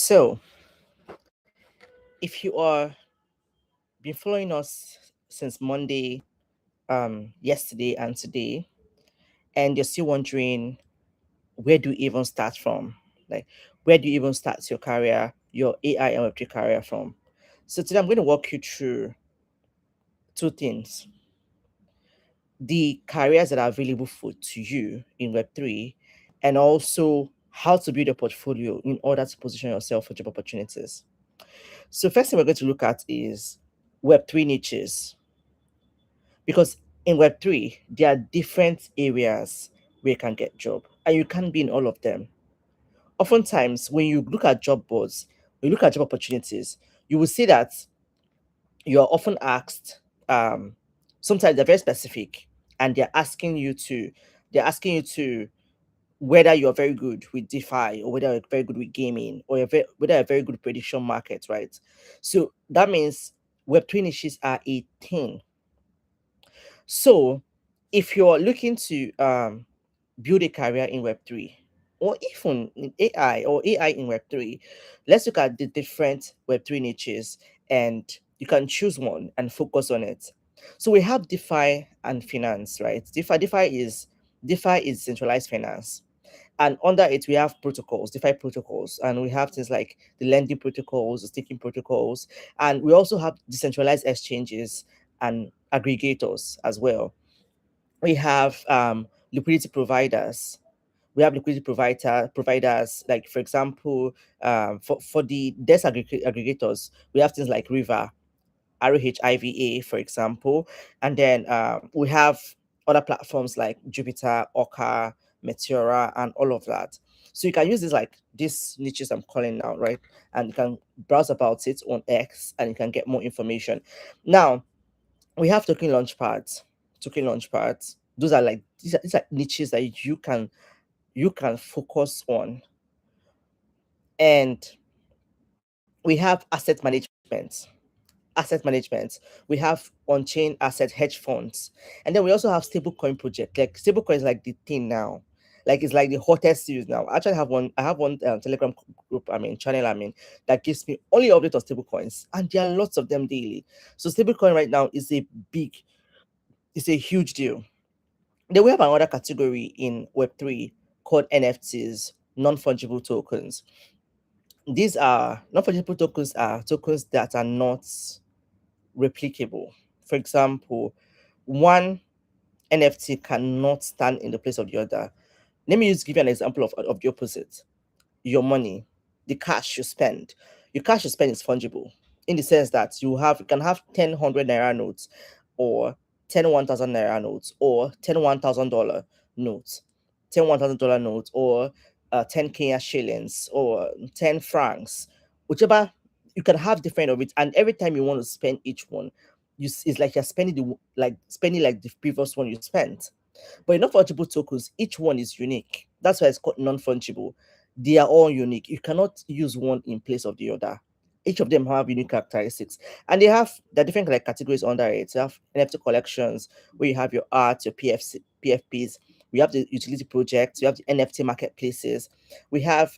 So, if you are been following us since Monday, yesterday, and today, and you're still wondering where do you even start from, like where do you even start your career, your AI and Web3 career from? So today I'm going to walk you through two things: the careers that are available for to you in Web3, and also how to build a portfolio in order to position yourself for job opportunities. So first thing we're going to look at is Web3 niches, because in Web3 there are different areas where you can get job, and you can be in all of them. Oftentimes, when you look at job boards, when you look at job opportunities, you will see that you are often asked. Sometimes they're very specific, and they're asking you to whether you're very good with DeFi, or whether you're very good with gaming, or whether you're very good with prediction markets, right? So that means Web3 niches are a thing. So if you're looking to build a career in Web3, or even in AI, or AI in Web3, let's look at the different Web3 niches, and you can choose one and focus on it. So we have DeFi and finance, right? DeFi is centralized finance. And under it, we have protocols, DeFi protocols, and we have things like the lending protocols, the staking protocols, and we also have decentralized exchanges and aggregators as well. We have liquidity providers. We have liquidity providers, like for example, for the desk aggregators, we have things like River, ROHIVA, for example. And then we have other platforms like Jupiter, Orca, Meteora, and all of that. So you can use this, like these niches I'm calling now, right? And you can browse about it on X, and you can get more information. Now we have token launch pads. Token launch pads. Those are like these are niches that you can focus on. And we have asset management. We have on-chain asset hedge funds, and then we also have stablecoin project. Like stablecoin is like the thing now, like it's like the hottest news now. I actually have one. I have one Telegram group. Channel. That gives me only update on stablecoins, and there are lots of them daily. So stablecoin right now is it's a huge deal. Then we have another category in Web3 called NFTs, non-fungible tokens. These are non-fungible tokens are tokens that are not replicable. For example, one NFT cannot stand in the place of the other. Let me just give you an example of the opposite. Your money, the cash you spend. Your cash you spend is fungible, in the sense that you can have 10 100 naira notes, or 10 1000 naira notes, or 10 $1000 notes, 10 $1000 notes, or 10 Kenya shillings, or 10 francs, whichever. You can have different of it, and every time you want to spend each one, it's like you're spending like the previous one you spent. But in non-fungible tokens, each one is unique. That's why it's called non-fungible. They are all unique. You cannot use one in place of the other. Each of them have unique characteristics, and there are different like categories under it. You have NFT collections, where you have your art, your PFPs. We have the utility projects. We have the NFT marketplaces. We have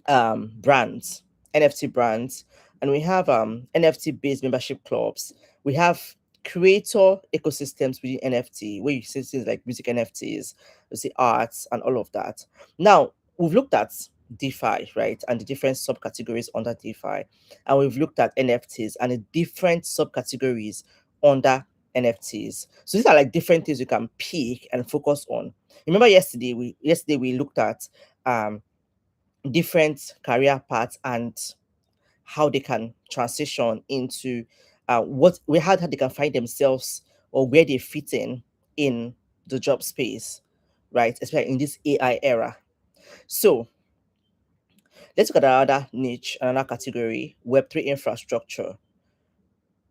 brands, NFT brands, and we have NFT based membership clubs. We have creator ecosystems within NFT, where you see things like music NFTs, you see arts, and all of that. Now we've looked at DeFi, right, and the different subcategories under DeFi, and we've looked at NFTs and the different subcategories under NFTs. So these are like different things you can pick and focus on. Remember yesterday we looked at different career paths, and how they can transition into how they can find themselves, or where they fit in the job space, right? Especially in this AI era. So let's look at another niche, another category: Web3 infrastructure.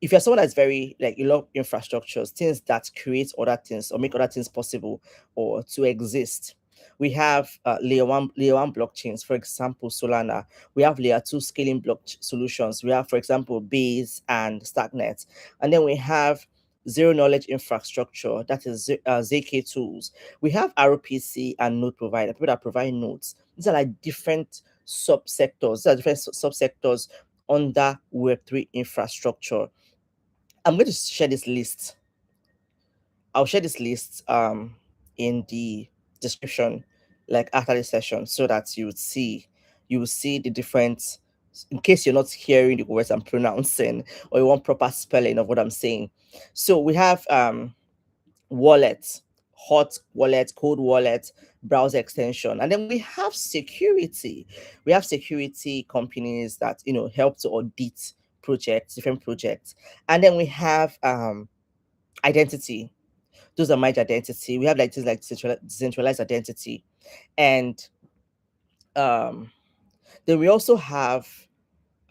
If you're someone that's very, like, you love infrastructures, things that create other things or make other things possible or to exist, we have layer one blockchains, for example Solana. We have layer two scaling solutions. We have, for example, Base and Stacknet. And then we have zero knowledge infrastructure, that is ZK tools. We have RPC and node provider, people that provide nodes. These are like different subsectors. There are different subsectors under Web3 infrastructure. I'm going to share this list. I'll share this list in the description, like after the session, so that you will see the different. In case you're not hearing the words I'm pronouncing, or you want proper spelling of what I'm saying. So we have wallet, hot wallet, cold wallet, browser extension, and then we have security. We have security companies that help to audit projects, different projects, and then we have identity. Those are my identity. We have like things like decentralized identity, and um, then we also have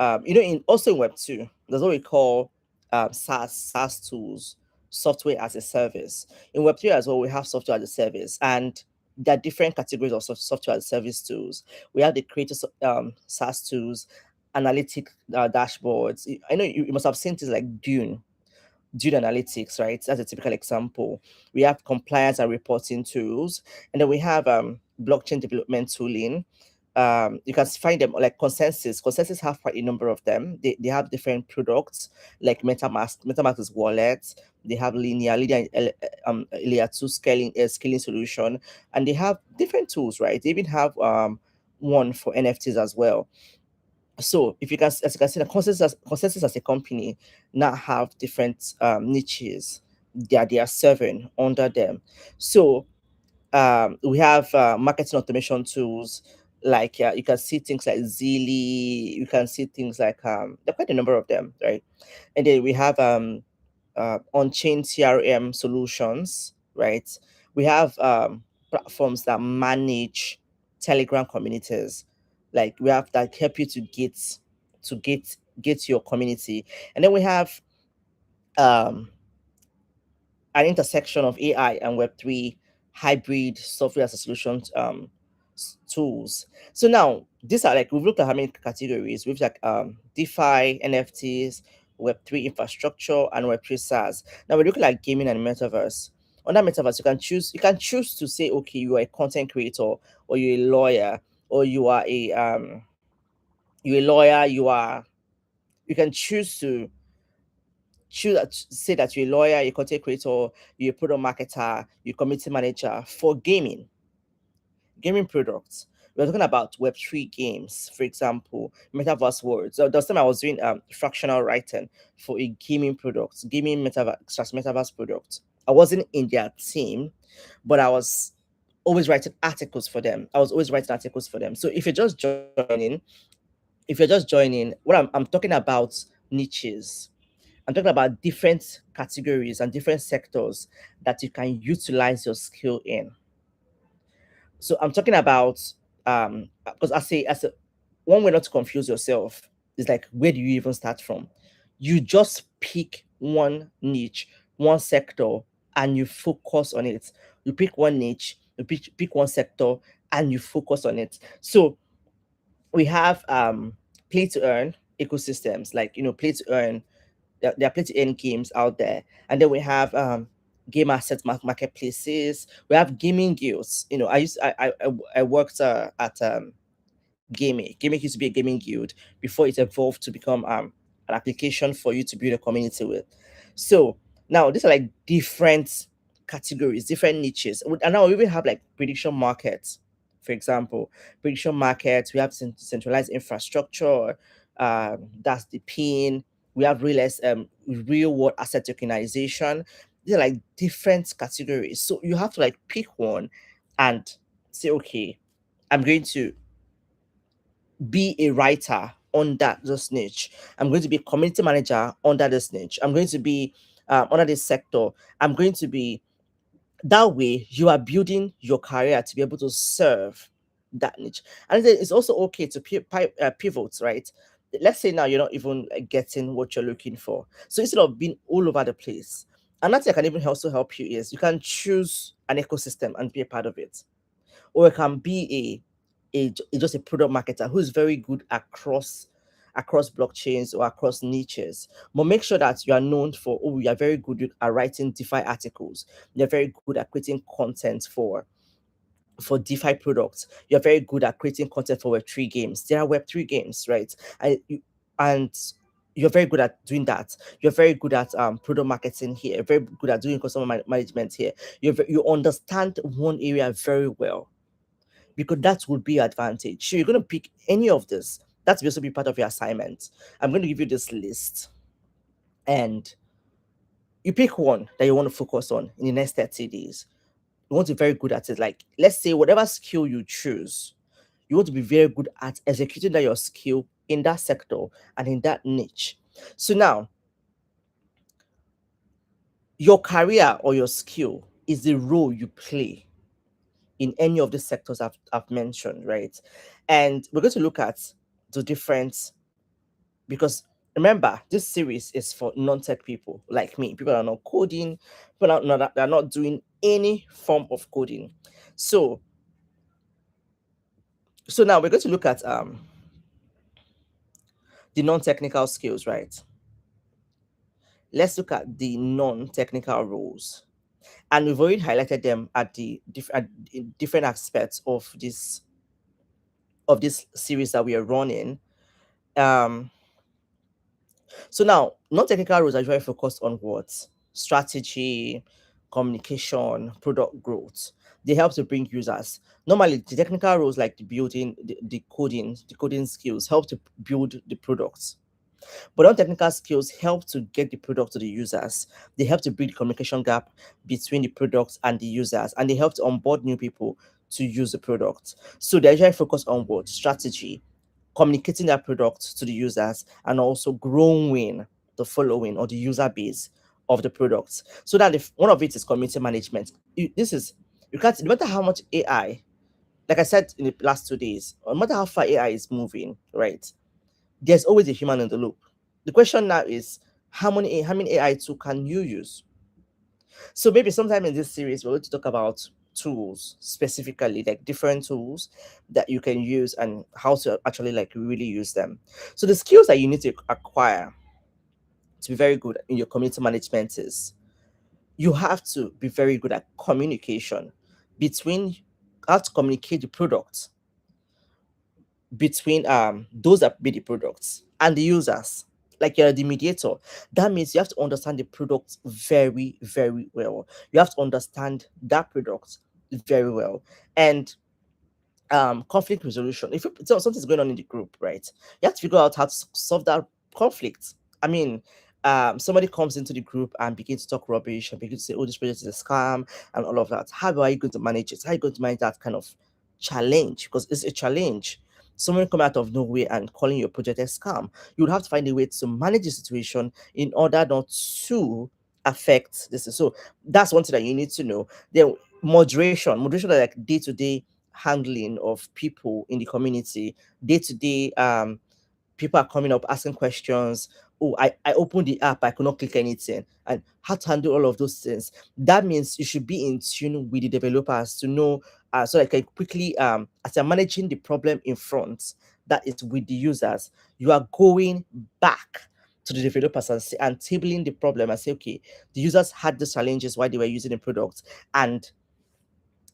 in also in Web2, there's what we call SaaS tools, software as a service. In Web3 as well, we have software as a service, and there are different categories of software as a service tools. We have the creators SaaS tools, analytic dashboards. I know you must have seen things like Dune Analytics, right? That's a typical example. We have compliance and reporting tools, and then we have blockchain development tooling. You can find them like Consensus. Consensus have quite a number of them. They have different products like MetaMask. MetaMask is wallets. They have Layer 2 scaling solution, and they have different tools, right? They even have one for NFTs as well. So if you can, as you can see, the consensus as a company now have different niches that they are serving under them. So we have marketing automation tools like you can see things like Zilly. You can see things like there are quite a number of them, right? And then we have on-chain CRM solutions, right? We have platforms that manage Telegram communities, like we have that help you to get your community, and then we have um, an intersection of AI and Web3 hybrid software as a solution tools. So now these are like we've looked at how many categories. We've like DeFi, NFTs, Web3 infrastructure, and Web3 SaaS. Now we're looking at gaming and metaverse. On that metaverse, you can choose to say, okay, you are a content creator, or you're a lawyer, or you're a lawyer, you can say that you're a lawyer, you're a content creator, you're a product marketer, you're a community manager for gaming products. We're talking about Web3 games, for example, metaverse worlds. So the time I was doing fractional writing for a gaming product, gaming metaverse product. I wasn't in their team, but I was always writing articles for them. I was always writing articles for them. So if you're just joining, what I'm talking about niches. I'm talking about different categories and different sectors that you can utilize your skill in. So I'm talking about because I say one way not to confuse yourself is like, where do you even start from? You just pick one niche, one sector, and you focus on it. You pick one niche, you pick one sector, and you focus on it. So we have play to earn ecosystems, like play to earn. There are play to earn games out there, and then we have game asset marketplaces. We have gaming guilds. I worked at Gaming. Gaming used to be a gaming guild before it evolved to become an application for you to build a community with. So now these are like different categories, different niches. And now we even have like prediction markets, for example. Prediction markets, we have centralized infrastructure, that's the pin. We have real world asset tokenization. These are like different categories. So you have to like pick one and say, okay, I'm going to be a writer under this niche. I'm going to be a community manager under this niche. I'm going to be under this sector. I'm going to be that way. You are building your career to be able to serve that niche, and then it's also okay to pivot, right? Let's say now you're not even getting what you're looking for. So instead of being all over the place, another thing I can even also help you is you can choose an ecosystem and be a part of it, or it can be just a product marketer who is very good across blockchains or across niches. But make sure that you are known for, oh, you are very good at writing DeFi articles. You're very good at creating content for for DeFi products. You're very good at creating content for Web3 games. There are Web3 games, right? And you're very good at doing that. You're very good at product marketing here. Very good at doing customer management here. You understand one area very well, because that would be advantage. So you're going to pick any of this. That's supposed to be part of your assignment. I'm going to give you this list, and you pick one that you want to focus on in the next 30 days. You want to be very good at it. Like, let's say whatever skill you choose, you want to be very good at executing that your skill in that sector and in that niche. So now, your career or your skill is the role you play in any of the sectors I've mentioned, right? And we're going to look at the different, because remember, this series is for non-tech people like me, people that are not coding, people that are not doing any form of coding. So now we're going to look at the non-technical skills, right? Let's look at the non-technical roles, and we've already highlighted them at the different aspects of this series that we are running. um So now, non-technical roles are very focused on what? Strategy, communication, product growth. They help to bring users. Normally, the technical roles like the building, the coding skills help to build the products. But non-technical skills help to get the product to the users. They help to bridge the communication gap between the products and the users, and they help to onboard new people to use the product. So they're very focused on what? Strategy, communicating that product to the users, and also growing the following or the user base of the products. So that if one of it is community management, this is, you can't, no matter how much AI, like I said in the last 2 days, no matter how far AI is moving, right? There's always a human in the loop. The question now is, how many AI tool can you use? So maybe sometime in this series we're going to talk about tools specifically, like different tools that you can use and how to actually like really use them. So the skills that you need to acquire to be very good in your community management is, you have to be very good at communication between, how to communicate the product between those that be the products and the users. Like, you're the mediator. That means you have to understand the product very, very well. You have to understand that product very well. And conflict resolution. If something's going on in the group, right, you have to figure out how to solve that conflict. I mean, somebody comes into the group and begins to talk rubbish and begins to say, oh, this project is a scam and all of that. How are you going to manage it? How are you going to manage that kind of challenge? Because it's a challenge. Someone come out of nowhere and calling your project a scam. You would have to find a way to manage the situation in order not to affect this. So that's one thing that you need to know. Then moderation are like day-to-day handling of people in the community, day-to-day. People are coming up asking questions. Oh, I opened the app, I could not click anything, and how to handle all of those things. That means you should be in tune with the developers to know, so I can quickly, as you're managing the problem in front, that is with the users, you are going back to the developers and tabling the problem and say, okay, the users had the challenges while they were using the product, and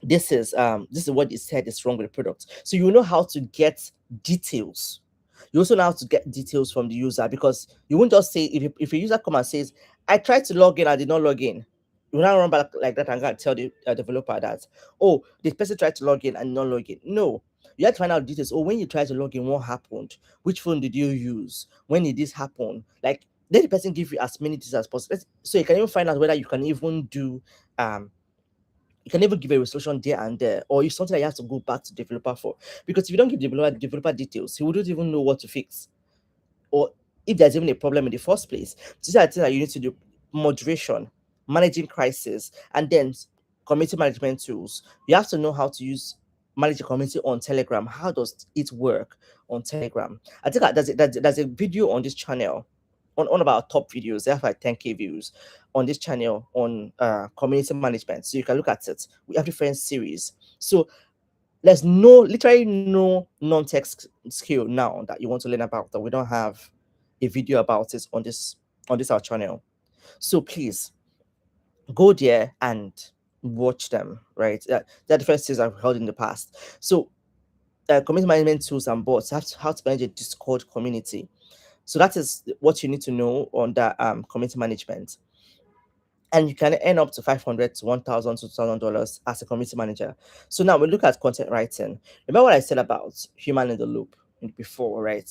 this is what they said is wrong with the product. So you know how to get details. You also know how to get details from the user, because you won't just say, if a user come and says, I tried to log in, I did not log in. You will not run back like that and go and tell the developer that, oh, this person tried to log in and not log in. No, you have to find out details. Oh, when you tried to log in, what happened? Which phone did you use? When did this happen? Like, let the person give you as many details as possible. So you can even find out whether you can even do um you can never give a resolution there and there, or it's something that you have to go back to developer for. Because if you don't give developer details, he wouldn't even know what to fix, or if there's even a problem in the first place. These are the things that you need to do: moderation, managing crisis, and then community management tools. You have to know how to manage a community on Telegram. How does it work on Telegram? I think that there's a video on this channel, on about top videos. They have like 10K views on this channel on community management. So you can look at it. We have different series. So there's literally no non-tech skill now that you want to learn about that we don't have a video about it on this our channel. So please go there and watch them, right? There are different skills I've held in the past. So community management tools and bots, how to manage a Discord community. So that is what you need to know on that community management. And you can earn up to 500 to 1,000 to $2,000 as a community manager. So now we look at content writing. Remember what I said about human in the loop before, right?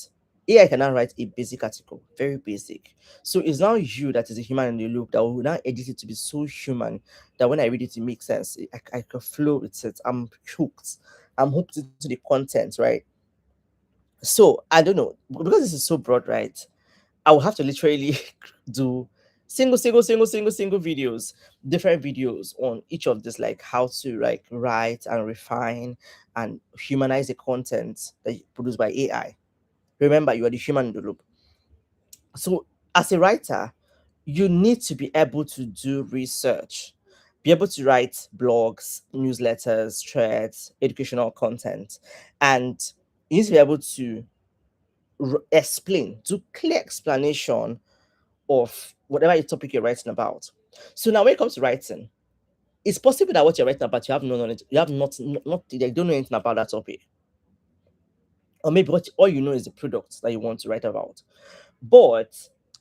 AI can now write a basic article, very basic. So it's now you that is a human in the loop that will now edit it to be so human that when I read it, it makes sense. I can flow with it. I'm hooked. I'm hooked into the content, right? So I don't know, because this is so broad, right? I will have to literally do single videos, different videos on each of this, like how to like write and refine and humanize the content that you produced by AI. Remember, you are the human in the loop. So as a writer, you need to be able to do research, be able to write blogs, newsletters, threads, educational content, and you need to be able to explain, do clear explanation of whatever topic you're writing about. So now when it comes to writing, it's possible that what you're writing about, you have no knowledge, you have not you don't know anything about that topic. Or maybe what all you know is the product that you want to write about. But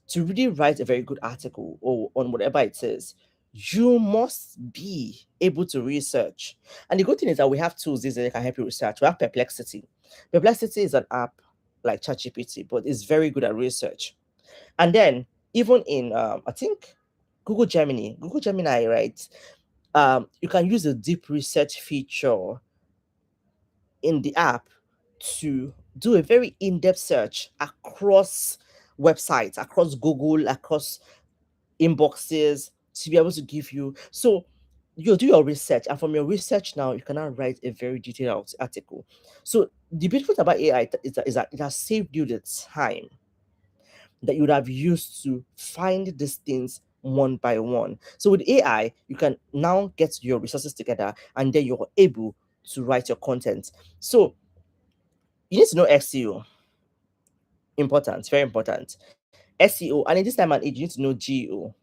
to really write a very good article or on whatever it is, you must be able to research. And the good thing is that we have tools these days that can help you research. We have Perplexity. Perplexity is an app like ChatGPT, but it's very good at research. And then even in I think Google Gemini, right? You can use the deep research feature in the app to do a very in-depth search across websites, across Google, across inboxes to be able to give you. So you do your research, and from your research now, you can now write a very detailed article. So the beautiful thing about AI is that it has saved you the time that you would have used to find these things one by one. So with AI, you can now get your resources together and then you're able to write your content. So you need to know SEO. Important, very important. SEO, and in this time and age, you need to know GEO,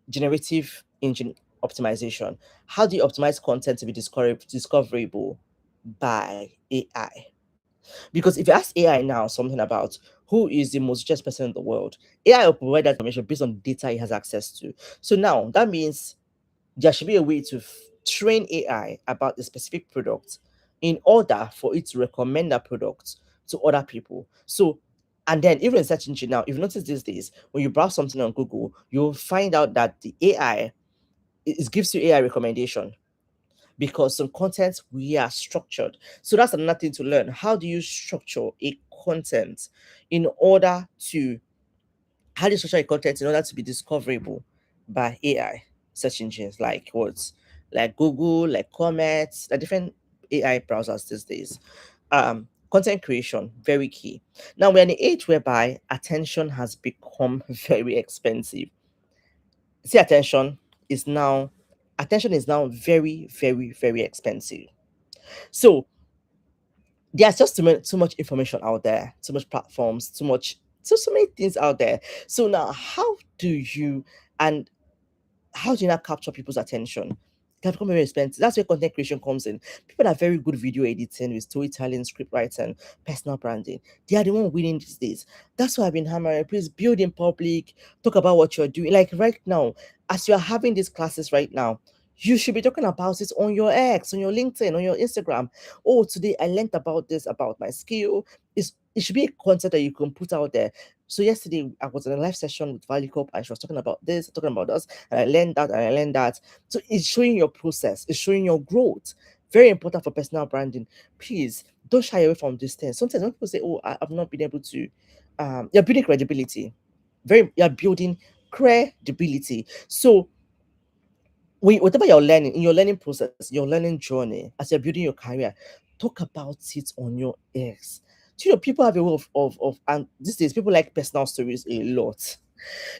generative engine optimization. How do you optimize content to be discoverable by AI? Because if you ask AI now something about who is the most richest person in the world, AI will provide that information based on data it has access to. So now that means there should be a way to train AI about a specific product in order for it to recommend that product to other people. So, and then even in search engine now, if you notice these days, when you browse something on Google, you'll find out that the AI it gives you AI recommendation because some content we are structured. So that's another thing to learn. How do you structure a content in order to how do you structure a content in order to be discoverable by AI search engines like what? Like Google, like Comet, like different AI browsers these days. Content creation, very key. Now we're in an age whereby attention has become very expensive. See, attention is now very, very, very expensive. So there's just too much information out there, too much platforms, so many things out there. So now and how do you not capture people's attention? It can become very expensive. That's where content creation comes in. People that are very good video editing with storytelling, script writing, personal branding. They are the one winning these days. That's why I've been hammering. Please build in public, talk about what you're doing. Like right now, as you're having these classes right now, you should be talking about it on your X, on your LinkedIn, on your Instagram. Oh, today I learned about this, about my skill. It should be a content that you can put out there. So yesterday I was in a live session with Valley Corp and she was talking about this, talking about us, and I learned that and I learned that. So it's showing your process, it's showing your growth. Very important for personal branding. Please don't shy away from these things. Sometimes when people say, "Oh, I've not been able to," you're building credibility. You're building credibility. So whatever you're learning in your learning process, your learning journey, as you're building your career, talk about it on your X. Do you know people have a way of and these days people like personal stories a lot.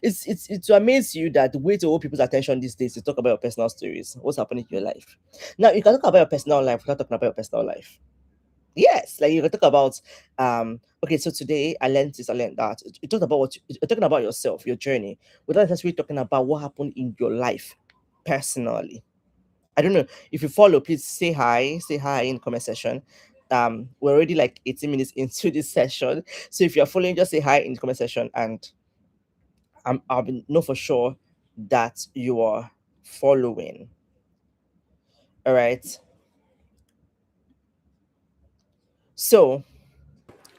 It's to amaze you that the way to hold people's attention these days is to talk about your personal stories, what's happening in your life. Now you can talk about your personal life without talking about your personal life. Yes, like you can talk about okay, so today I learned this, I learned that. You talk about you're talking about yourself, your journey, without necessarily talking about what happened in your life personally. I don't know if you follow. Please say hi in the comment section. We're already like 18 minutes into this session, so if you're following, just say hi in the comment section, and know for sure that you are following. All right. So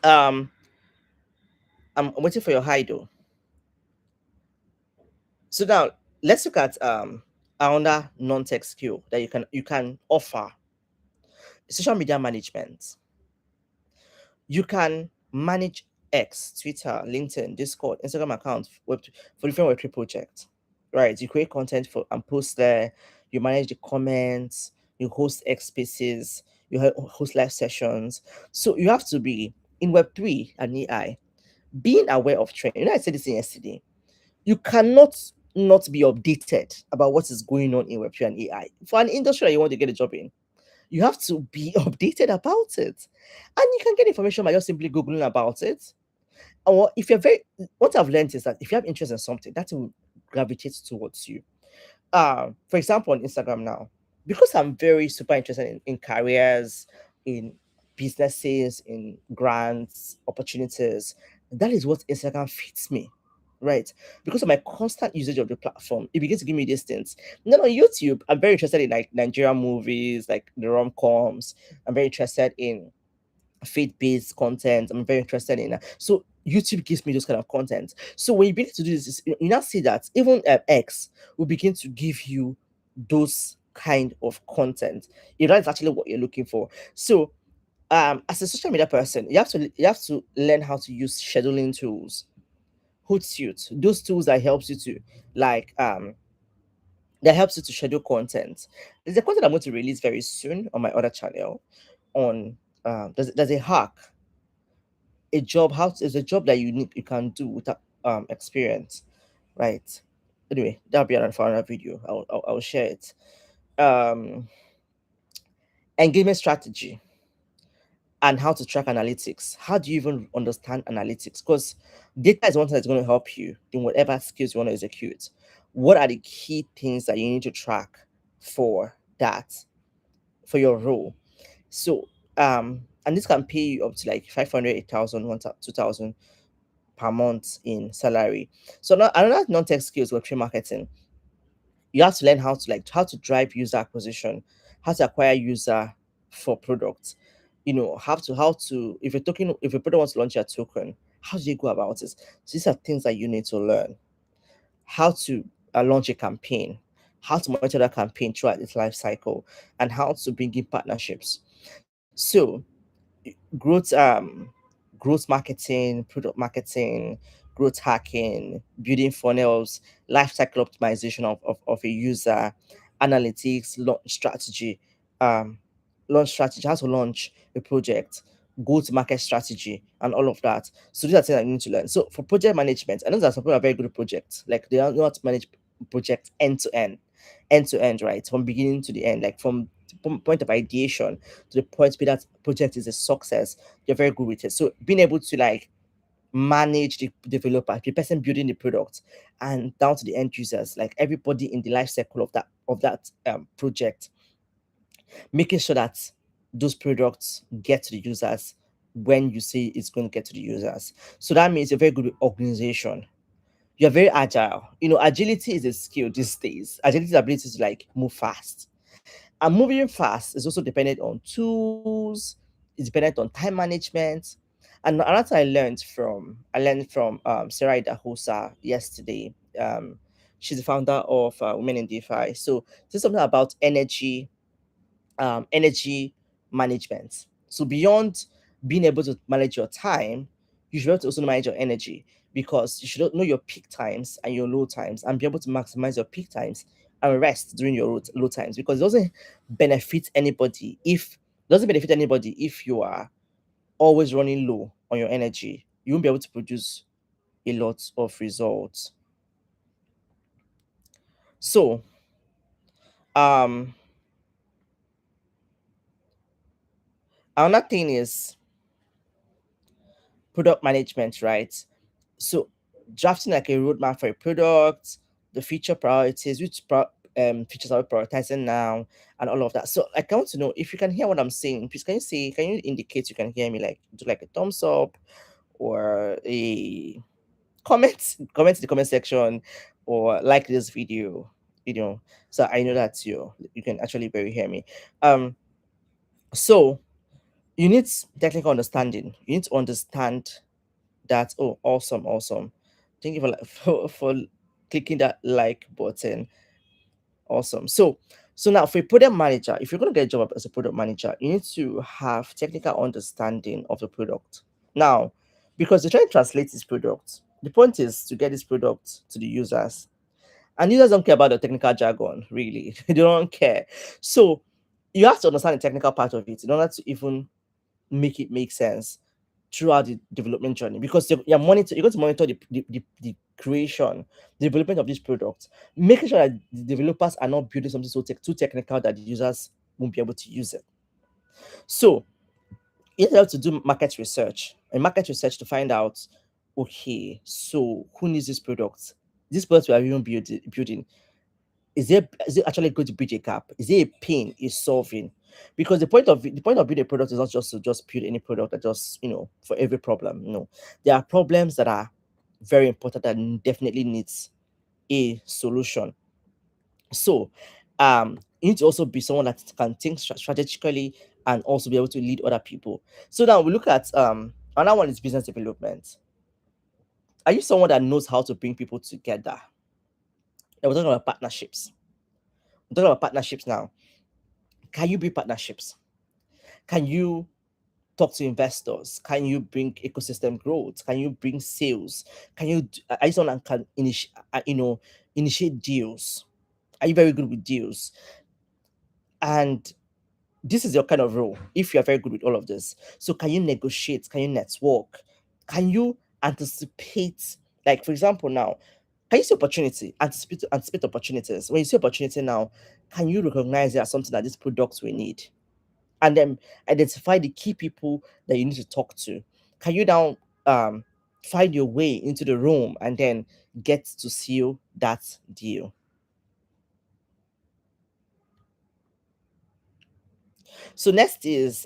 um, I'm waiting for your hi though. So now let's look at another non-tech skill that you can offer: social media management. You can manage X, Twitter, LinkedIn, Discord, Instagram accounts for different Web3 projects. Right. You create content for and post there, you manage the comments, you host X spaces, you host live sessions. So you have to be in Web3 and AI, being aware of trend. I said this yesterday. You cannot not be updated about what is going on in Web3 and AI. For an industry that you want to get a job in, you have to be updated about it. And you can get information by just simply Googling about it. Or if you're very, what I've learned is that if you have interest in something, that will gravitate towards you. For example, on Instagram now, because I'm very super interested in careers, in businesses, in grants, opportunities, that is what Instagram fits me. Right. Because of my constant usage of the platform, it begins to give me these things. Then on YouTube, I'm very interested in like Nigerian movies, like the rom-coms. I'm very interested in faith-based content. I'm very interested in that. So YouTube gives me those kind of content. So when you begin to do this, you now see that even X will begin to give you those kind of content. If that's actually what you're looking for. So as a social media person, you have to learn how to use scheduling tools, Hootsuite, those tools that helps you to like that helps you to schedule content. There's a content I'm going to release very soon on my other channel on there's a hack, a job, how to, is a job that you can do without experience, right? Anyway, that'll be for another video. I'll share it. um Engagement strategy and how to track analytics. How do you even understand analytics? Because data is one thing that's going to help you in whatever skills you want to execute. What are the key things that you need to track for that, for your role? So and this can pay you up to like 500, 8,000, 2,000 per month in salary. So now another non-tech skills web marketing. You have to learn how to drive user acquisition, how to acquire user for products. How to if a product wants to launch a token, how do you go about it? So these are things that you need to learn. How to launch a campaign, how to monitor that campaign throughout its life cycle, and how to bring in partnerships. So growth growth marketing, product marketing, growth hacking, building funnels, lifecycle optimization of a user, analytics, um launch strategy, how to launch a project, go to market strategy, and all of that. So these are things I need to learn. So for project management, I know that some people are very good at projects, like they know how to manage projects end to end, right? From beginning to the end, like from the point of ideation to the point where that project is a success, you're very good with it. So being able to like manage the developer, the person building the product, and down to the end users, like everybody in the life cycle of that project, making sure that those products get to the users when you say it's going to get to the users. So that means you're very good with organization. You're very agile. Agility is a skill these days. Agility is the ability to like move fast. And moving fast is also dependent on tools, it's dependent on time management. And another thing I learned from Sarah Dahosa yesterday. She's the founder of Women in DeFi. So this is something about energy management. So beyond being able to manage your time, you should be able to also manage your energy, because you should know your peak times and your low times and be able to maximize your peak times and rest during your low times, because it doesn't benefit anybody if you are always running low on your energy. You won't be able to produce a lot of results. So um another thing is product management, right? So drafting like a roadmap for a product, the feature priorities, features are we prioritizing now, and all of that. So I want to know if you can hear what I'm saying. Please, can you indicate you can hear me? Like, do like a thumbs up or a comment in the comment section, or like this video, so I know that you can actually very hear me. So you need technical understanding. You need to understand that. Oh, awesome, awesome. Thank you for for clicking that like button. Awesome. So now for a product manager, if you're going to get a job as a product manager, you need to have technical understanding of the product. Now, because you're trying to translate this product, the point is to get this product to the users. And users don't care about the technical jargon, really. They don't care. So you have to understand the technical part of it in order to even make it make sense throughout the development journey, because you're going to monitor the creation, the development of this product, making sure that the developers are not building something too technical that the users won't be able to use it. So you have to do market research to find out, okay, so who needs this product? This product we are even building, is it actually going to bridge a gap? Is it a pain is solving? Because the point of building a product is not just to just build any product that just for every problem. No, there are problems that are very important that definitely needs a solution. So you need to also be someone that can think strategically and also be able to lead other people. So now we look at another one is business development. Are you someone that knows how to bring people together? And we're talking about partnerships. We're talking about partnerships now. Can you build partnerships? Can you talk to investors? Can you bring ecosystem growth? Can you bring sales? Are you someone that can initiate deals? Are you very good with deals? And this is your kind of role if you are very good with all of this. So can you negotiate? Can you network? Can you anticipate? Like, for example, now, can you see opportunity? Anticipate opportunities. When you see opportunity now, can you recognize it as something that this product we need? And then identify the key people that you need to talk to. Can you now find your way into the room and then get to seal that deal? So next is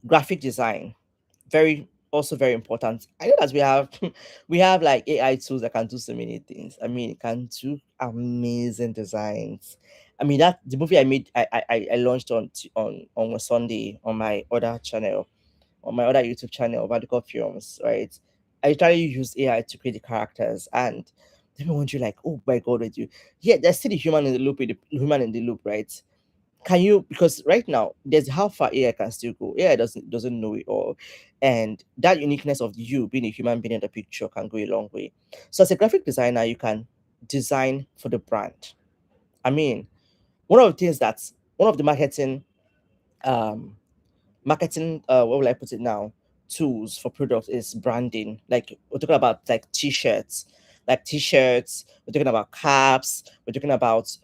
graphic design. Very Also very important. I know that we have we have like AI tools that can do so many things. I mean, it can do amazing designs. I mean, that the movie I made, I launched on a Sunday on my other channel, on my other YouTube channel, Radical Films, right? I try to use AI to create the characters, and they were wondering like, oh my god, with you, yeah, there's still the human in the loop, right? Can you, because right now there's how far AI can still go. AI doesn't know it all, and that uniqueness of you being a human being in the picture can go a long way. So as a graphic designer, you can design for the brand. I mean, one of the things that's one of the um what will I put it now, tools for products is branding. Like we're talking about like t-shirts, we're talking about caps, we're talking about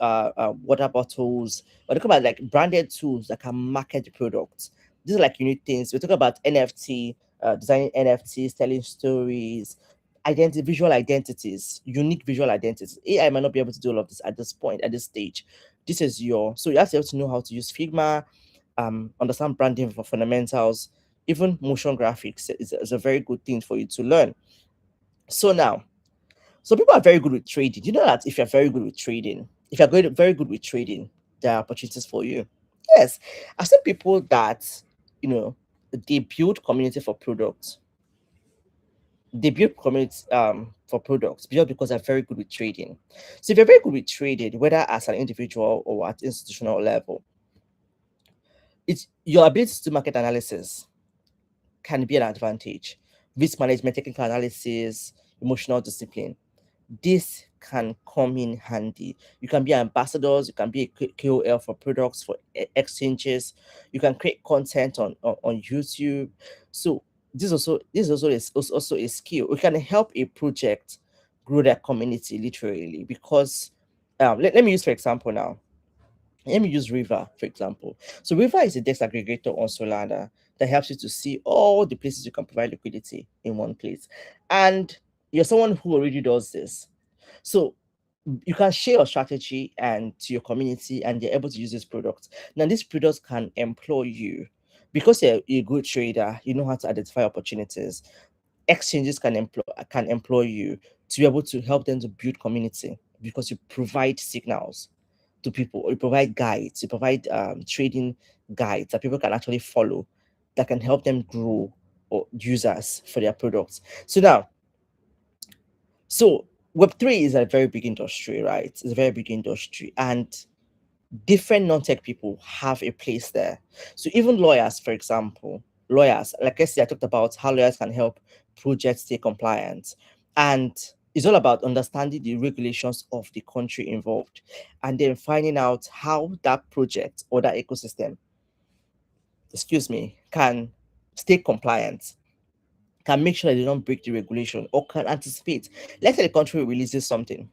water bottles, we're talking about like branded tools that can market the products. These are like unique things. We're talking about NFT, designing NFTs, telling stories, visual identities, unique visual identities. AI might not be able to do all of this at this point, at this stage. This is so you have to be able to know how to use Figma, understand branding for fundamentals. Even motion graphics is a very good thing for you to learn. So now, so people are very good with trading. You know that if you're very good with trading, if you're very good with trading, there are opportunities for you. Yes, I've seen people that you know they build community for products. They build community for products just because they're very good with trading. So if you're very good with trading, whether as an individual or at institutional level, it's your ability to do market analysis can be an advantage. Risk management, technical analysis, emotional discipline. This can come in handy. You can be ambassadors, you can be a KOL for products, for exchanges, you can create content on YouTube. So this also a skill. We can help a project grow their community literally because let me use for example now. Let me use River, for example. So River is a desk aggregator on Solana that helps you to see all the places you can provide liquidity in one place. And You're someone who already does this. So you can share your strategy and to your community, and they're able to use this product. Now, these products can employ you because you're a good trader. You know how to identify opportunities. Exchanges can employ you to be able to help them to build community because you provide signals to people, or you provide guides, you provide trading guides that people can actually follow, that can help them grow or users for their products. So Web3 is a very big industry, right? It's a very big industry, and different non-tech people have a place there. So even lawyers, for example, lawyers, like I said, I talked about how lawyers can help projects stay compliant. And it's all about understanding the regulations of the country involved, and then finding out how that project or that ecosystem, excuse me, can stay compliant, can make sure that they don't break the regulation, or can anticipate. Let's say the country releases something,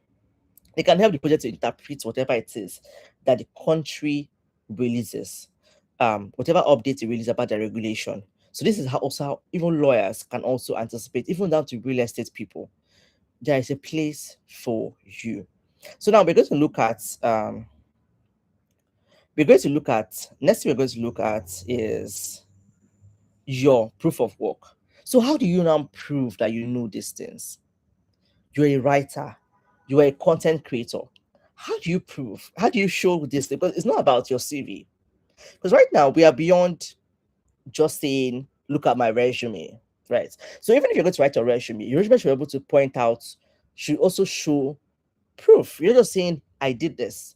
they can help the project to interpret whatever it is that the country releases, whatever updates it release about the regulation. So this is how also how even lawyers can also anticipate, even down to real estate people. There is a place for you. So now we're going to look at next thing we're going to look at is your proof of work. So how do you now prove that you know these things? You're a writer, you're a content creator. How do you prove? How do you show this? Because it's not about your CV. Because right now we are beyond just saying, look at my resume, right? So even if you're going to write a resume, your resume should be able to point out, should also show proof. You're just saying, I did this.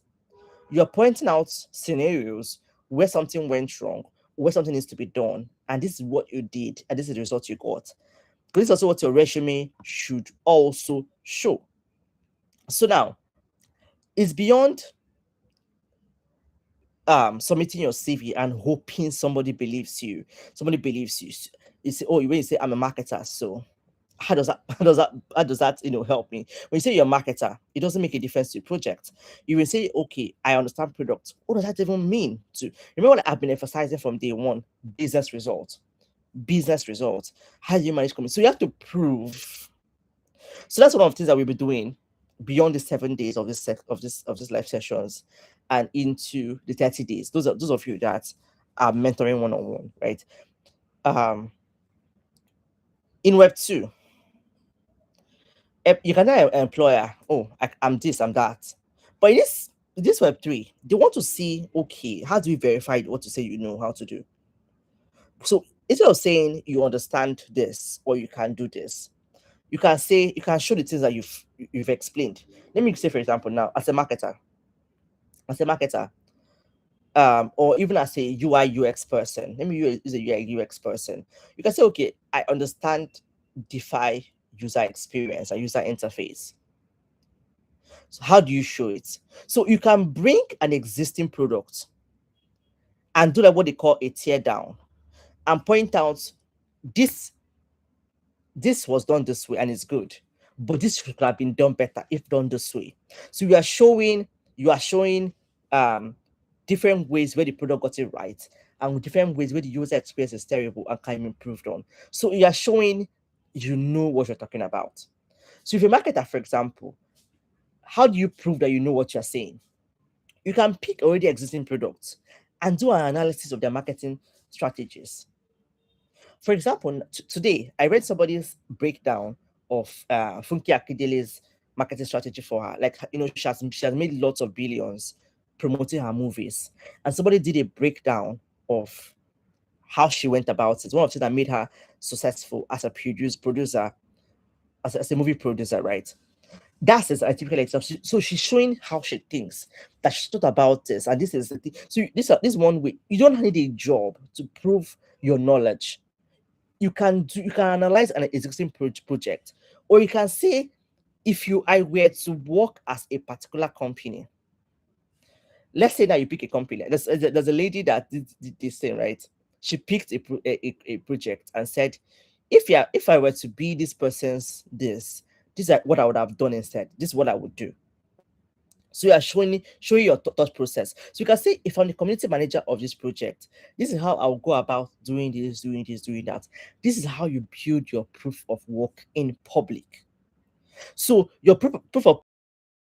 You're pointing out scenarios where something went wrong, where something needs to be done, and this is what you did, and this is the result you got. Because this is also what your resume should also show. So now it's beyond submitting your CV and hoping somebody believes you. Somebody believes you. You say, oh, when you say I'm a marketer, so how does that help me? When you say you're a marketer, it doesn't make a difference to your project. You will say, okay, I understand product. What does that even mean? To remember what I've been emphasizing from day one: business results. Business results. How do you manage community? So you have to prove. So that's one of the things that we'll be doing beyond the 7 days of this live sessions and into the 30 days. Those of you that are mentoring one-on-one, right? Um, in Web2, you can tell an employer, oh, I'm this, I'm that. But in this Web3, they want to see, okay, how do we verify what you say you know how to do? So instead of saying you understand this or you can do this, you can show the things that you've explained. Let me say, for example, now as a marketer, or even as a UI UX person, let me use a UI UX person. You can say, okay, I understand DeFi user experience and user interface. So how do you show it? So you can bring an existing product and do like what they call a tear down and point out this this was done this way and it's good, but this could have been done better if done this way. So you are showing um different ways where the product got it right, and different ways where the user experience is terrible and can be improved on. So you are showing you know what you're talking about. So if you're a marketer, for example, how do you prove that you know what you're saying? You can pick already existing products and do an analysis of their marketing strategies. For example, today I read somebody's breakdown of Funke Akindele's marketing strategy for her. Like, she has made lots of billions promoting her movies, and somebody did a breakdown of how she went about it. One of the things that made her successful as a producer, as a movie producer, right? That's a typical example. So she's showing how she thinks, that she thought about this, and this is the thing. So this one way. You don't need a job to prove your knowledge. You can analyze an existing project, or you can say, if I were to work as a particular company, let's say that you pick a company. There's a lady that did this thing, right? She picked a project and said, if I were to be this person's this is what I would have done instead. This is what I would do. So you are showing your thought process. So you can say, if I'm the community manager of this project, this is how I'll go about doing this, doing this, doing that. This is how you build your proof of work in public. So your proof of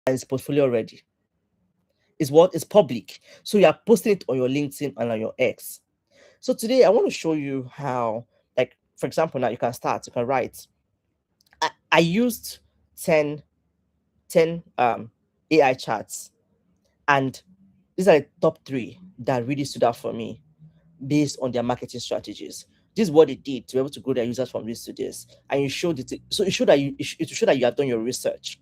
is portfolio already is what is public. So you are posting it on your LinkedIn and on your X. So today I want to show you how, like for example, now you can start, you can write. I used 10 AI charts, and these are the top three that really stood out for me based on their marketing strategies. This is what they did to be able to grow their users from this to this, and you showed it. So it showed that it show that you have done your research.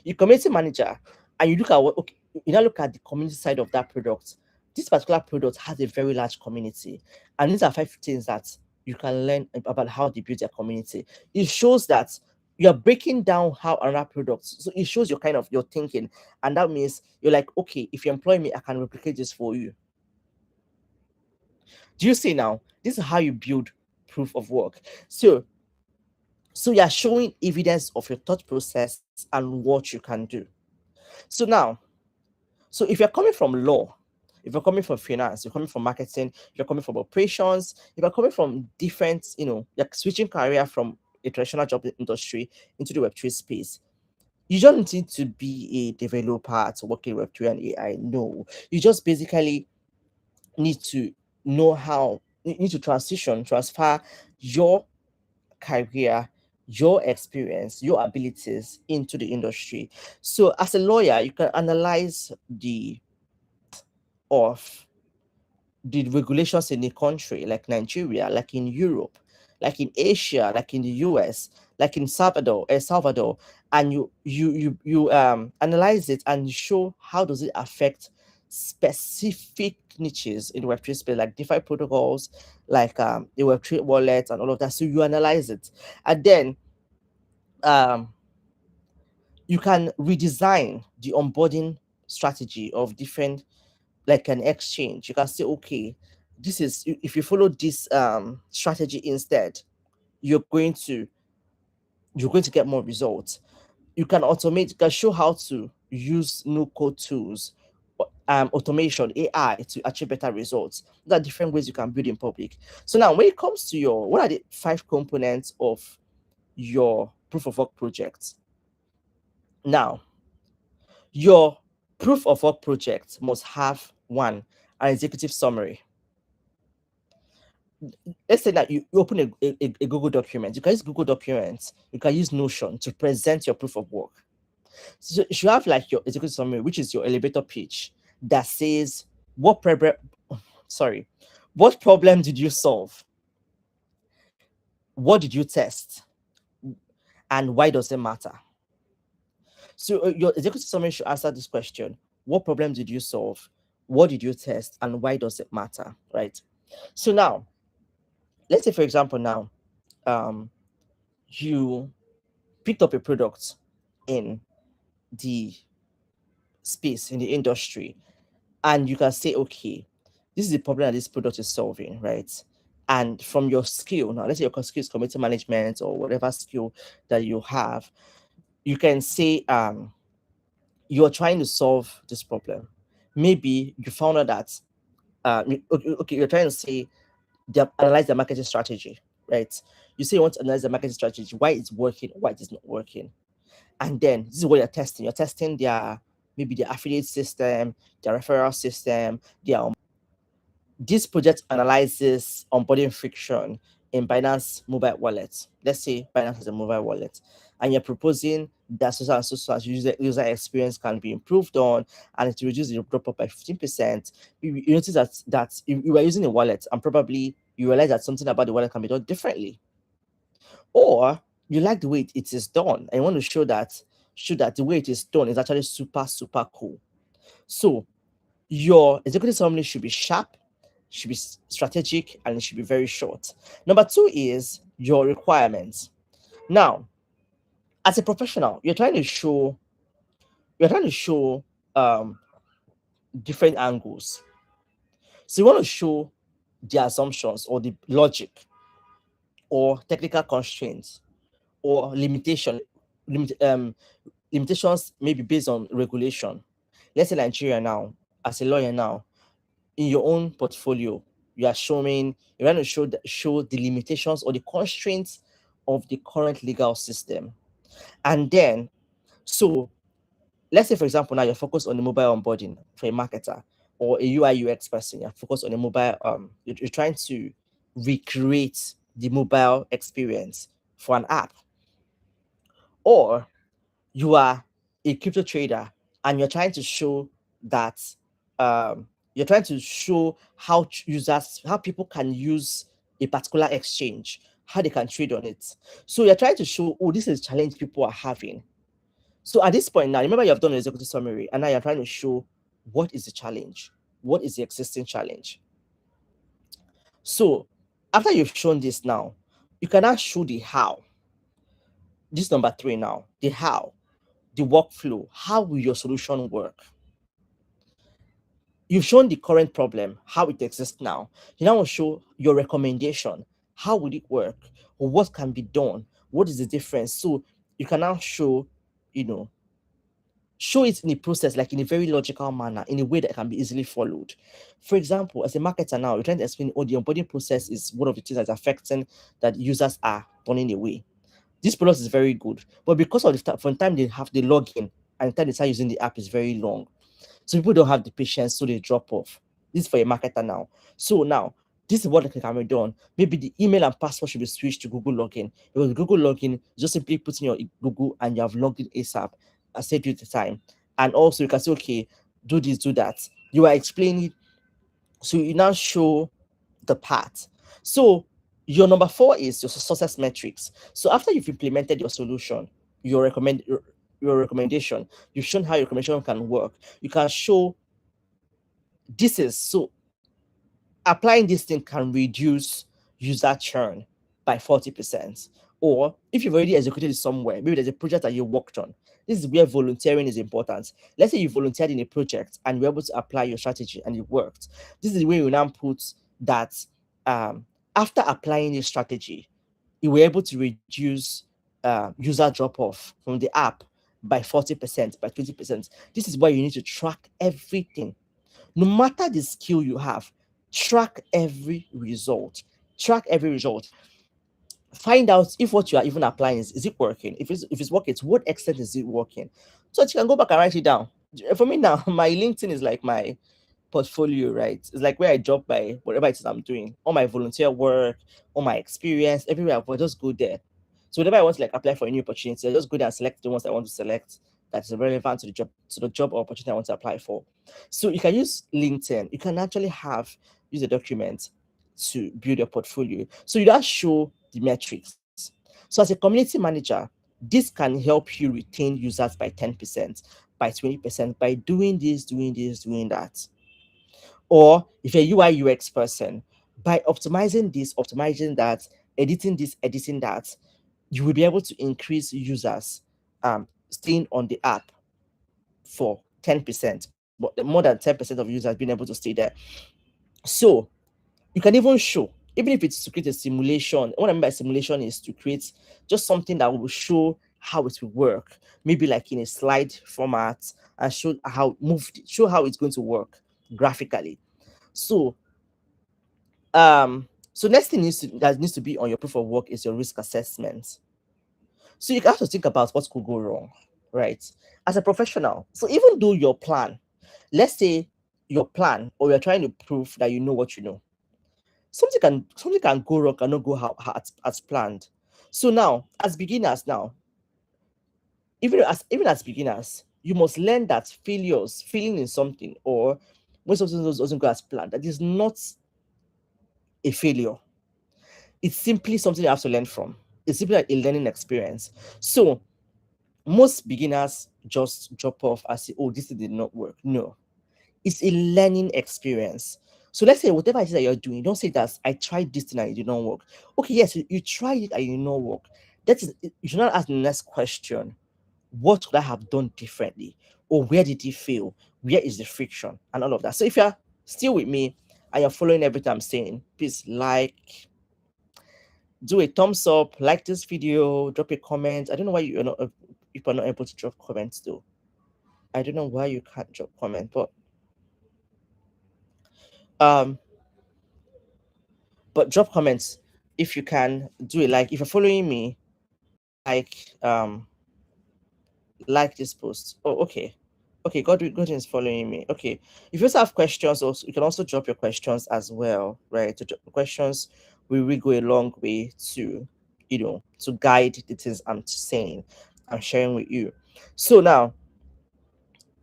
You community manager, and you look at what, okay, you now look at the community side of that product. This particular product has a very large community, and these are 5 things that you can learn about how they build their community. It shows that you're breaking down how another product, so it shows your kind of your thinking, and that means you're like, okay, if you employ me, I can replicate this for you. Do you see now? This is how you build proof of work. So you're showing evidence of your thought process and what you can do. So now, so if you're coming from law, if you're coming from finance, you're coming from marketing, you're coming from operations, if you're coming from different, you're switching career from a traditional job industry into the Web3 space, you don't need to be a developer to work in Web3 and AI. No, you just basically need to know how, you need to transfer your career, your experience, your abilities into the industry. So as a lawyer, you can analyze of the regulations in the country, like Nigeria, like in Europe, like in Asia, like in the US, like in El Salvador, and you analyze it and show how does it affect specific niches in Web3 space, like DeFi protocols, like the Web3 wallet and all of that. So you analyze it, and then um, you can redesign the onboarding strategy of different, like an exchange. You can say, okay, this is, if you follow this strategy instead, you're going to get more results. You can automate, you can show how to use no code tools, automation, AI, to achieve better results. There are different ways you can build in public. So now when it comes to what are the 5 components of your proof of work project? Now, your proof of work project must have one, an executive summary. Let's say that you open a Google document. You can use Google Documents, you can use Notion to present your proof of work. So you should have like your executive summary, which is your elevator pitch that says what problem, sorry, what problem did you solve? What did you test? And why does it matter? So your executive summary should answer this question: what problem did you solve? What did you test? And why does it matter? Right. So now, let's say, for example, now um, you picked up a product in the space, in the industry, and you can say, okay, this is the problem that this product is solving, right? And from your skill, now let's say your skill is community management or whatever skill that you have, you can say you're trying to solve this problem. Maybe you found out that okay, you're trying to say analyze the marketing strategy, right? You say you want to analyze the marketing strategy, why it's working, why it is not working. And then this is what you're testing. You're testing their, maybe their affiliate system, their referral system, their this project analyzes onboarding friction in Binance mobile wallet. Let's say Binance has a mobile wallet, and you're proposing that so user experience can be improved on, and it reduces the drop off by 15%. You notice that if you were using a wallet, and probably you realize that something about the wallet can be done differently, or you like the way it is done, and you want to show that the way it is done is actually super super cool. So your executive summary should be sharp, should be strategic, and it should be very short. Number two is your requirements. Now, as a professional, you're trying to show um, different angles. So you want to show the assumptions or the logic or technical constraints or limit, um, limitations maybe based on regulation. Let's say Nigeria now, as a lawyer now, in your own portfolio, you're going to show the limitations or the constraints of the current legal system. And then, so let's say, for example, now you're focused on the mobile onboarding for a marketer or a UI UX person. You're focused on a mobile, you're trying to recreate the mobile experience for an app. Or you are a crypto trader and you're trying to show that you're trying to show how users, how people can use a particular exchange, how they can trade on it. So you're trying to show, oh, this is a challenge people are having. So at this point now, remember you have done an executive summary and now you're trying to show what is the challenge, what is the existing challenge. So after you've shown this now, you can now show the how. This number three now, the how, the workflow. How will your solution work? You've shown the current problem, how it exists now. You now want to show your recommendation. How would it work? Or what can be done? What is the difference? So you can now show, you know, show it in a process, like in a very logical manner, in a way that can be easily followed. For example, as a marketer now, you're trying to explain, oh, the onboarding process is one of the things that's affecting that users are turning away. This product is very good, but because of from the time they have the login and the time they start using the app is very long. So people don't have the patience, so they drop off. This is for a marketer now. So now, this is what can be done. Maybe the email and password should be switched to Google login. Because Google login, just simply put in your Google and you have logged in ASAP and save you the time. And also you can say, okay, do this, do that. You are explaining, so you now show the path. So your number four is your success metrics. So after you've implemented your solution, your recommendation, you've shown how your recommendation can work. You can show this is so applying this thing can reduce user churn by 40%. Or if you've already executed it somewhere, maybe there's a project that you worked on. This is where volunteering is important. Let's say you volunteered in a project and you're able to apply your strategy and it worked. This is where you now put that after applying this strategy, you were able to reduce user drop off from the app by 40%, by 20%. This is why you need to track everything. No matter the skill you have, track every result. Track every result. Find out if what you are even applying is it working? If it's working, to what extent is it working? So that you can go back and write it down. For me now, my LinkedIn is like my portfolio, right? It's like where I drop by whatever it is I'm doing, all my volunteer work, all my experience, everywhere I just go there. So whenever I want to like apply for a new opportunity, I just go there and select the ones I want to select that is relevant to the job or opportunity I want to apply for. So you can use LinkedIn. You can actually use a document to build your portfolio. So you just show the metrics. So as a community manager, this can help you retain users by 10%, by 20%, by doing this, doing this, doing that. Or if you're a UI UX person, by optimizing this, optimizing that, editing this, editing that, you will be able to increase users staying on the app for 10%, but more than 10% of users being able to stay there. So you can even show, even if it's to create a simulation. What I mean by simulation is to create just something that will show how it will work, maybe like in a slide format, and show how it's going to work graphically. So so next thing that needs to be on your proof of work is your risk assessment. So you have to think about what could go wrong, right? As a professional. So even though your plan, let's say your plan, or you're trying to prove that you know what you know, something can go wrong, cannot go as planned. So now, as beginners, even as beginners, you must learn that failing in something, or when something doesn't go as planned, that is not a failure. It's simply something you have to learn from. It's simply like a learning experience. So most beginners just drop off and say, oh, this did not work. No, it's a learning experience. So let's say whatever it is that you're doing, don't say that I tried this thing and it did not work. Okay, yes, you tried it and it did not work. That is, you should not ask the next question. What could I have done differently? Or where did it fail? Where is the friction? And all of that. So if you're still with me and you're following everything I'm saying, please do a thumbs up, like this video, drop a comment. I don't know why people are not able to drop comments though. I don't know why you can't drop comment, um but drop comments if you can. Do it. Like if you're following me, like like this post. Oh, okay. Okay, Godwin is following me. Okay. If you also have questions, also you can also drop your questions as well, right? To drop questions will really go a long way to, to guide the things I'm saying, I'm sharing with you. So now,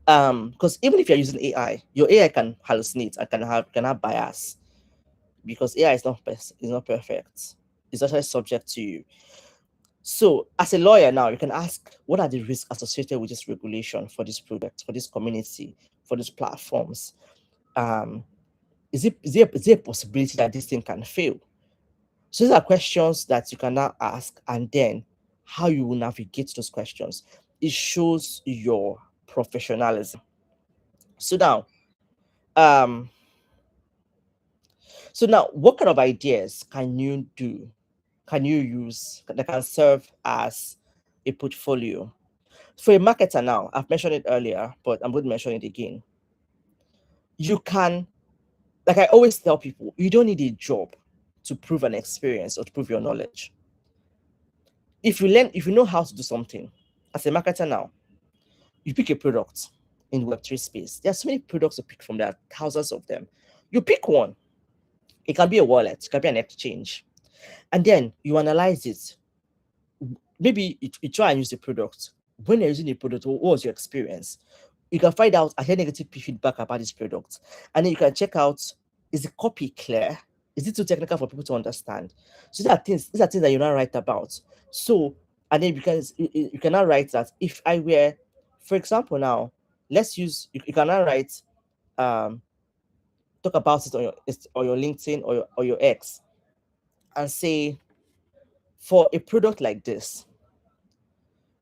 because even if you're using AI, your AI can hallucinate and can have bias, because AI is not perfect. It's actually subject to you. So, as a lawyer now, you can ask, what are the risks associated with this regulation for this product, for this community, for these platforms? Um, is there a possibility that this thing can fail? So these are questions that you can now ask, and then how you will navigate those questions. It shows your professionalism. So now, um, what kind of ideas can you do? Can you use that can serve as a portfolio? For a marketer now, I've mentioned it earlier, but I'm going to mention it again. You can, like I always tell people, you don't need a job to prove an experience or to prove your knowledge. If you know how to do something, as a marketer now, you pick a product in Web3 space. There are so many products to pick from, there are thousands of them. You pick one. It can be a wallet, it can be an exchange. And then you analyze it. Maybe you try and use the product. When you're using the product, what was your experience? You can find out any negative feedback about this product, and then you can check out, is the copy clear? Is it too technical for people to understand? So these are things that you now write about. So, and then you can now write that, if I were, for example, now let's use, you can now write, um talk about it on your LinkedIn or your X, and say, for a product like this,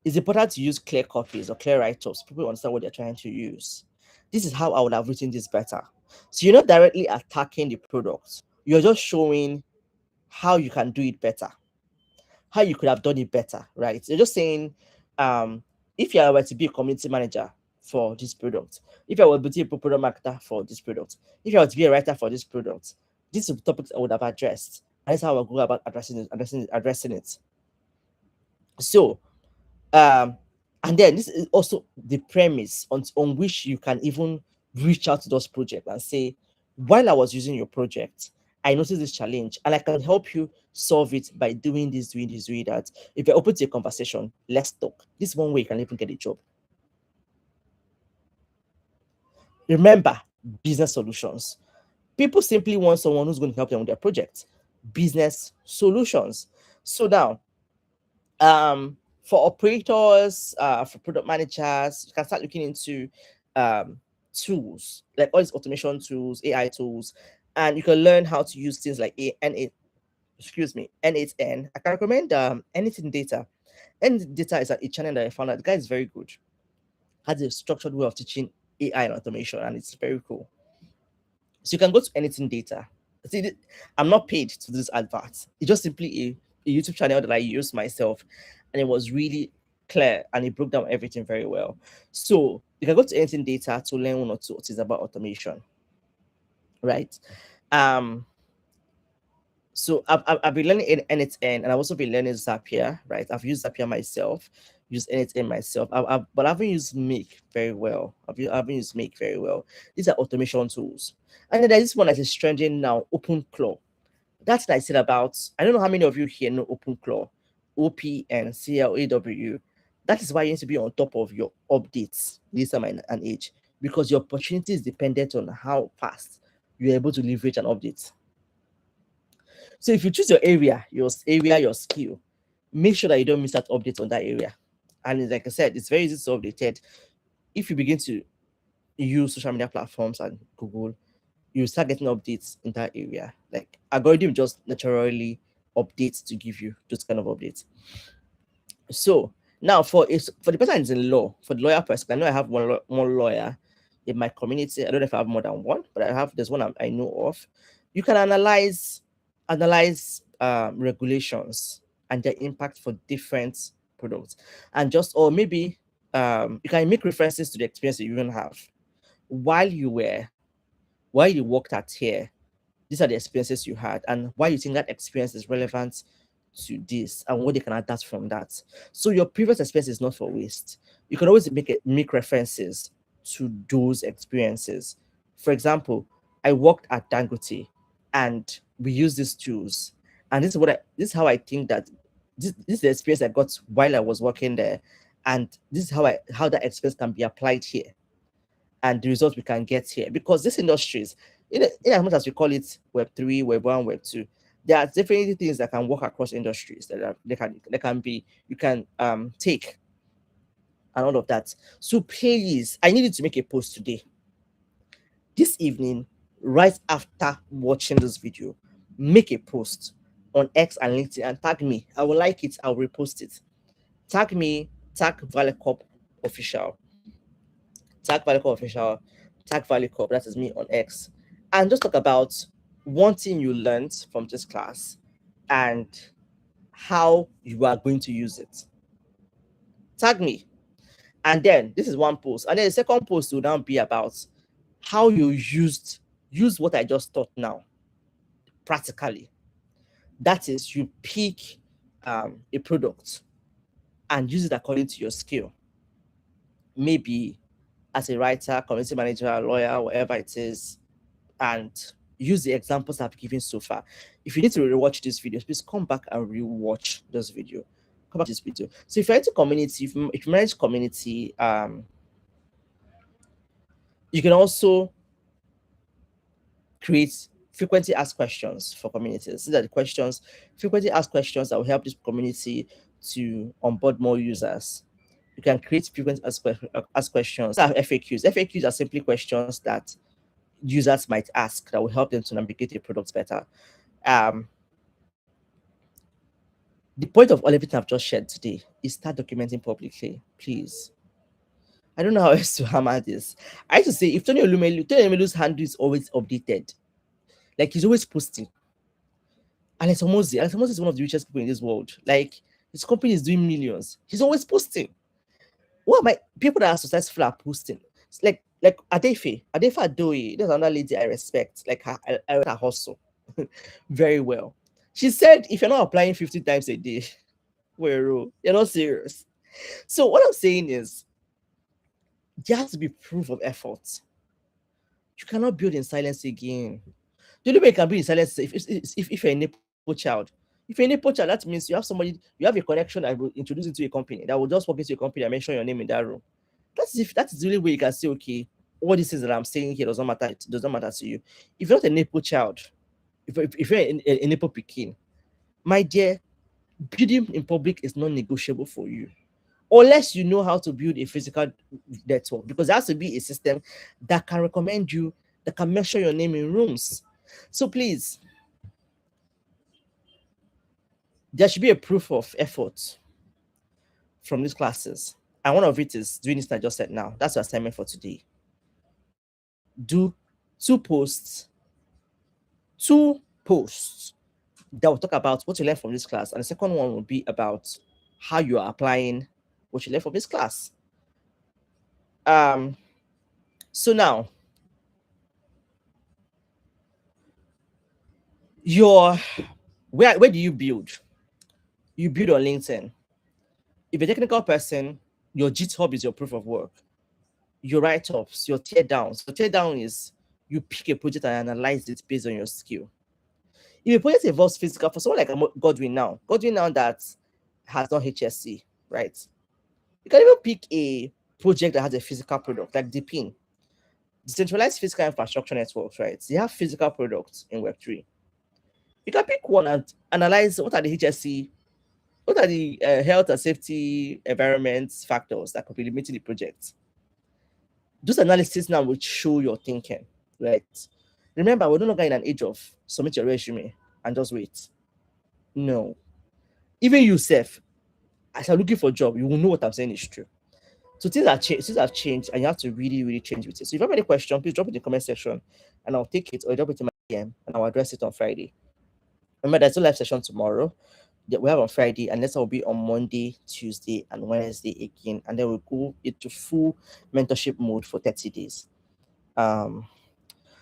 it's important to use clear copies or clear write-ups. People understand what they're trying to use. This is how I would have written this better. So you're not directly attacking the product. You're just showing how you can do it better, how you could have done it better, right? You're just saying, if you were to be a community manager for this product, if I were to be a product marketer for this product, if I were to be a writer for this product, these are the topics I would have addressed. And that's how I go about addressing it. So, um and then this is also the premise on which you can even reach out to those projects and say, while I was using your project, I noticed this challenge and I can help you solve it by doing this, doing this, doing that. If you're open to a conversation, let's talk. This is one way you can even get a job. Remember, business solutions. People simply want someone who's going to help them with their project. Business solutions. So now, for operators, for product managers, you can start looking into tools, like all these automation tools, AI tools, and you can learn how to use things like N8N. I can recommend anything data. And data is a channel that I found out. The guy is very good. Has a structured way of teaching AI and automation, and it's very cool. So you can go to anything data. See, I'm not paid to do this advert. It's just simply a YouTube channel that I use myself, and it was really clear and it broke down everything very well. So you can go to anything data to learn one or two things about automation, right? Um, so I've been learning N8N, and I've also been learning Zapier, right? I've used Zapier myself, used N8N myself, but I haven't used Make very well. I haven't used Make very well. These are automation tools. And then there's this one that is trending now, OpenClaw. That's what I said about. I don't know how many of you here know OpenClaw, OpenClaw. That is why you need to be on top of your updates this time and age, because your opportunity is dependent on how fast you're able to leverage an update. So if you choose your skill, make sure that you don't miss out updates on that area. And like I said, it's very easy to update it. If you begin to use social media platforms and Google, you start getting updates in that area. Like algorithm just naturally updates to give you those kind of updates. So now for the person that's in law, for the lawyer person, I know I have one lawyer in my community. I don't know if I have more than one, but there's one I know of. You can analyze regulations and their impact for different products, and just, or maybe you can make references to the experience that you even have while while you worked at here. These are the experiences you had, and why you think that experience is relevant to this and what they can adapt from that. So your previous experience is not for waste. You can always make references to those experiences. For example, I worked at Dangote and we use these tools. And this is how I think that this is the experience I got while I was working there. And this is how that experience can be applied here and the results we can get here. Because these industries, in as much as we call it Web3, Web1, Web2, there are definitely things that can work across industries they can be you can take and all of that. So please, I needed to make a post today, this evening, right after watching this video. Make a post on X and LinkedIn and tag me. I will like it, I'll repost it. Tag me, tag Valecop official, tag Valecop official, tag Valecop, that is me on X, and just talk about one thing you learned from this class and how you are going to use it. Tag me. And then this is one post. And then the second post will now be about how you use what I just taught now practically. That is, you pick a product and use it according to your skill. Maybe as a writer, community manager, lawyer, whatever it is, and use the examples I've given so far. If you need to rewatch this video, please come back and rewatch this video. Come back to this video. So if you're into community, if you manage community, you can also create frequently asked questions for communities. These are the questions, frequently asked questions that will help this community to onboard more users. You can create frequently asked questions. FAQs. FAQs are simply questions that users might ask that will help them to navigate your products better. The point of all everything I've just shared today is start documenting publicly, please. I don't know how else to hammer this. I used to say if Tony Olumelu's handle is always updated, like he's always posting. Alex Omozi is one of the richest people in this world. Like his company is doing millions. He's always posting. What my people that are successful are posting? It's like Adefe Adoye. There's another lady I respect. Like her hustle very well. She said, if you're not applying 50 times a day, you're not serious. So what I'm saying is, there has to be proof of effort. You cannot build in silence again. The only way you can build in silence is if you're a Nepo child. If you're a Nepo child, that means you have a connection that will introduce you to a company that will just walk into a company and mention your name in that room. That is the only way you can say, okay, all these things that I'm saying here does not matter. It does not matter to you. If you're not a Nepo child, if you're a Nepo Pekin, my dear, building in public is non-negotiable for you. Unless you know how to build a physical network, because there has to be a system that can recommend you, that can measure your name in rooms. So please, there should be a proof of effort from these classes. And one of it is doing this I just said now. That's your assignment for today. Do two posts that will talk about what you learned from this class. And the second one will be about how you are applying what you learned from this class. So now, where do you build? You build on LinkedIn. If you're a technical person, your GitHub is your proof of work. Your write-ups, your teardowns. Your teardown is you pick a project and analyze it based on your skill. If a project involves physical, for someone like Godwin now that has done HSC, right? You can even pick a project that has a physical product, like DPIN, decentralized physical infrastructure networks, right? They have physical products in Web3. You can pick one and analyze what are the HSC, what are the health and safety environment factors that could be limiting the project. Those analysis now will show your thinking, right? Remember, we're no longer in an age of submit your resume and just wait. No. Even yourself, as you're looking for a job, you will know what I'm saying is true. So things have changed, and you have to really, really change with it. So if you have any question, please drop it in the comment section, and I'll take it, or drop it in my DM, and I'll address it on Friday. Remember, there's no live session tomorrow that we have on Friday, and this will be on Monday, Tuesday, and Wednesday again, and then we'll go into full mentorship mode for 30 days.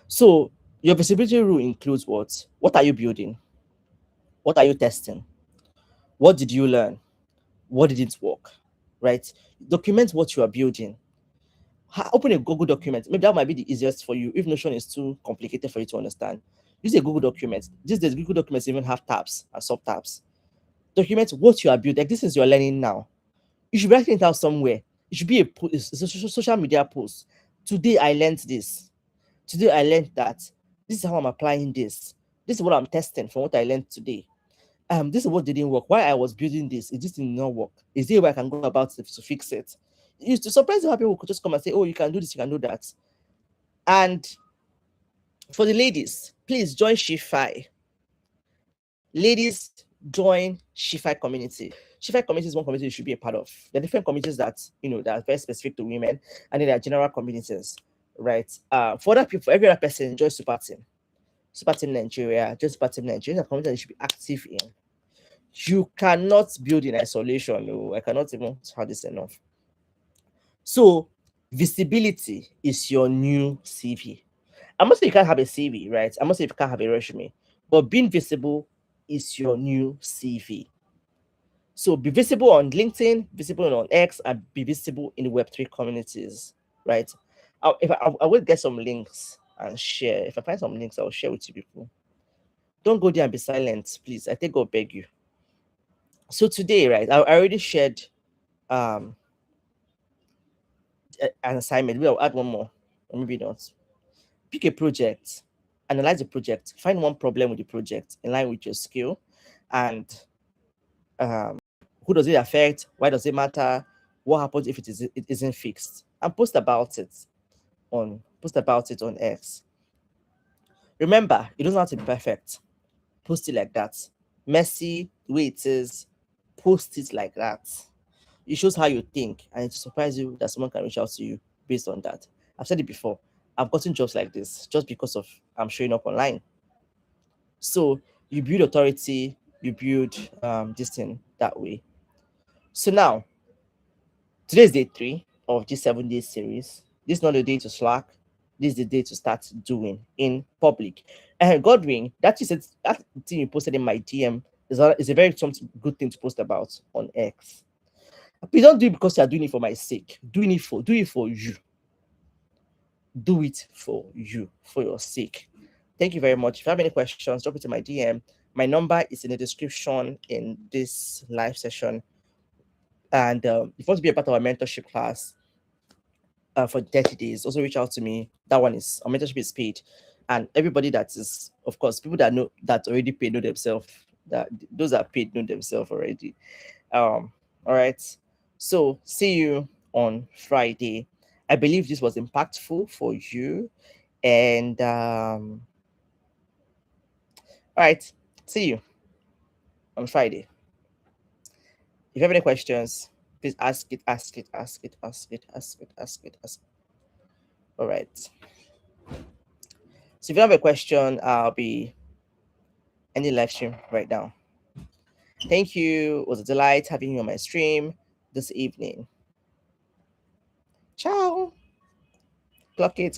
So your visibility rule includes what? What are you building? What are you testing? What did you learn? What didn't work? Right? Document what you are building. Open a Google document. Maybe that might be the easiest for you if Notion is too complicated for you to understand. Use a Google document. These days, Google documents even have tabs and sub tabs. Document what you are building. Like this is your learning now. You should be writing it out somewhere. It should be a social media post. Today I learned this. Today I learned that. This is how I'm applying this. This is what I'm testing from what I learned today. This is what didn't work. Why I was building this, it just did not work. Is there a way I can go about it to fix it? It used to surprise how people could just come and say, "Oh, you can do this, you can do that." And for the ladies, please join Shify. Ladies, join Shify community. Shify community is one community you should be a part of. There are different communities that that are very specific to women, and then there are general communities, right? For other people, for every other person, join Super Team. Super Team Nigeria, just Super Team Nigeria is a community that you should be active in. You cannot build in isolation. No, I cannot even tell this enough. So, visibility is your new CV. I'm not saying you can't have a CV, right? I'm not saying you can't have a resume, but being visible is your new CV. So, be visible on LinkedIn, visible on X, and be visible in the Web3 communities, right? I will get some links and share. If I find some links, I'll share with you people. Don't go there and be silent, please. I think I'll beg you. So today, right, I already shared an assignment. We'll add one more, or maybe not. Pick a project, analyze the project, find one problem with the project in line with your skill, and who does it affect? Why does it matter? What happens if it isn't fixed? And post about it on X. Remember, it doesn't have to be perfect. Post it like that. Messy, the way it is, post it like that. It shows how you think, and it surprises you that someone can reach out to you based on that. I've said it before. I've gotten jobs like this just because of I'm showing up online. So you build authority, you build this thing that way. So now, today is day 3 of this 7-day series. This is not the day to slack. This is the day to start doing in public. And Godwin, that thing you posted in my DM is a very good thing to post about on X. Please don't do it because you are doing it for my sake. Do it for you. Do it for you, for your sake. Thank you very much. If you have any questions, drop it to my DM. My number is in the description in this live session. And if you want to be a part of our mentorship class for 30 days, also reach out to me. That one is our mentorship is paid. And everybody that is, of course, people that know that already paid know themselves. That those that paid know themselves already. All right. So see you on Friday. I believe this was impactful for you. And all right, see you on Friday. If you have any questions, please ask it. All right. So if you have a question, I'll be ending live stream right now. Thank you. It was a delight having you on my stream this evening. Ciao. Clock it.